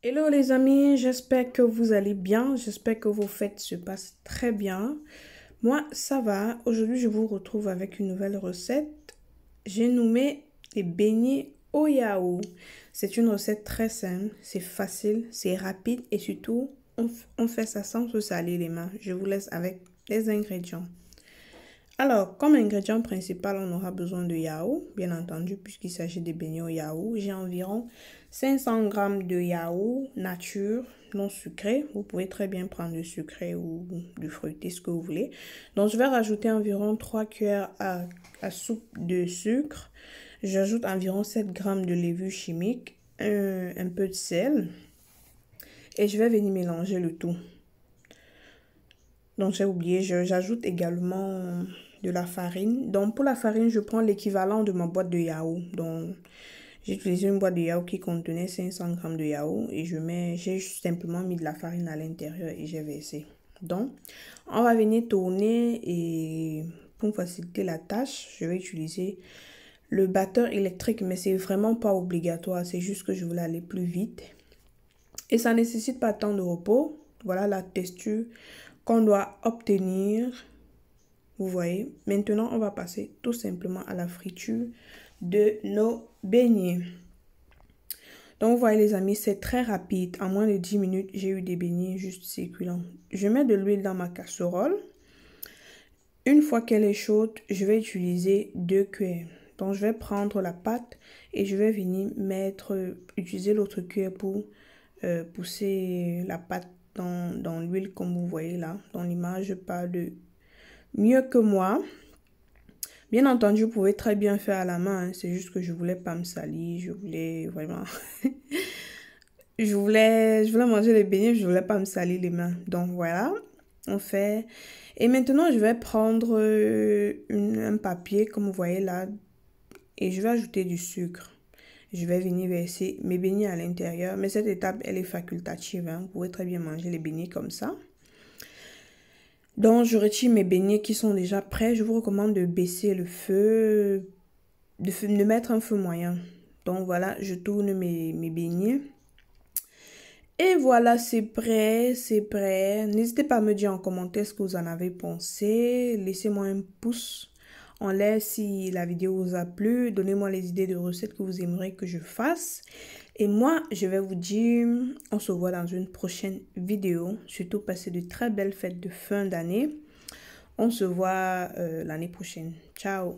Hello les amis, j'espère que vous allez bien, j'espère que vos fêtes se passent très bien. Moi, ça va. Aujourd'hui, je vous retrouve avec une nouvelle recette. J'ai nommé les beignets au yaourt. C'est une recette très simple, c'est facile, c'est rapide et surtout, on fait ça sans se salir les mains. Je vous laisse avec les ingrédients. Alors, comme ingrédient principal, on aura besoin de yaourt, bien entendu, puisqu'il s'agit de beignets au yaourt. J'ai environ 500 grammes de yaourt nature, non sucré. Vous pouvez très bien prendre du sucré ou du fruité, ce que vous voulez. Donc, je vais rajouter environ 3 cuillères à soupe de sucre. J'ajoute environ 7 grammes de levure chimique, un peu de sel. Et je vais venir mélanger le tout. Donc, j'ai oublié, j'ajoute également de la farine. Donc, pour la farine, je prends l'équivalent de ma boîte de yaourt. Donc, j'ai utilisé une boîte de yaourt qui contenait 500 grammes de yaourt et j'ai simplement mis de la farine à l'intérieur et j'ai versé. Donc, on va venir tourner et pour faciliter la tâche, je vais utiliser le batteur électrique, mais c'est vraiment pas obligatoire. C'est juste que je voulais aller plus vite. Et ça nécessite pas tant de repos. Voilà la texture qu'on doit obtenir. Vous voyez. Maintenant, on va passer tout simplement à la friture de nos beignets. Donc, vous voyez les amis, c'est très rapide. En moins de 10 minutes, j'ai eu des beignets juste circulants. Je mets de l'huile dans ma casserole. Une fois qu'elle est chaude, je vais utiliser 2 cuillères. Donc, je vais prendre la pâte et je vais venir utiliser l'autre cuillère pour pousser la pâte dans l'huile comme vous voyez là. Dans l'image, je parle de mieux que moi. Bien entendu, vous pouvez très bien faire à la main. Hein. C'est juste que je voulais pas me salir. Je voulais vraiment... je voulais manger les beignets. Je voulais pas me salir les mains. Donc voilà, on fait... Et maintenant, je vais prendre un papier, comme vous voyez là. Et je vais ajouter du sucre. Je vais venir verser mes beignets à l'intérieur. Mais cette étape, elle est facultative. Hein. Vous pouvez très bien manger les beignets comme ça. Donc, je retire mes beignets qui sont déjà prêts. Je vous recommande de baisser le feu, de mettre un feu moyen. Donc, voilà, je tourne mes beignets. Et voilà, c'est prêt, c'est prêt. N'hésitez pas à me dire en commentaire ce que vous en avez pensé. Laissez-moi un pouce en l'air si la vidéo vous a plu. Donnez-moi les idées de recettes que vous aimeriez que je fasse. Et moi, je vais vous dire, on se voit dans une prochaine vidéo. Surtout, passez de très belles fêtes de fin d'année. On se voit l'année prochaine. Ciao!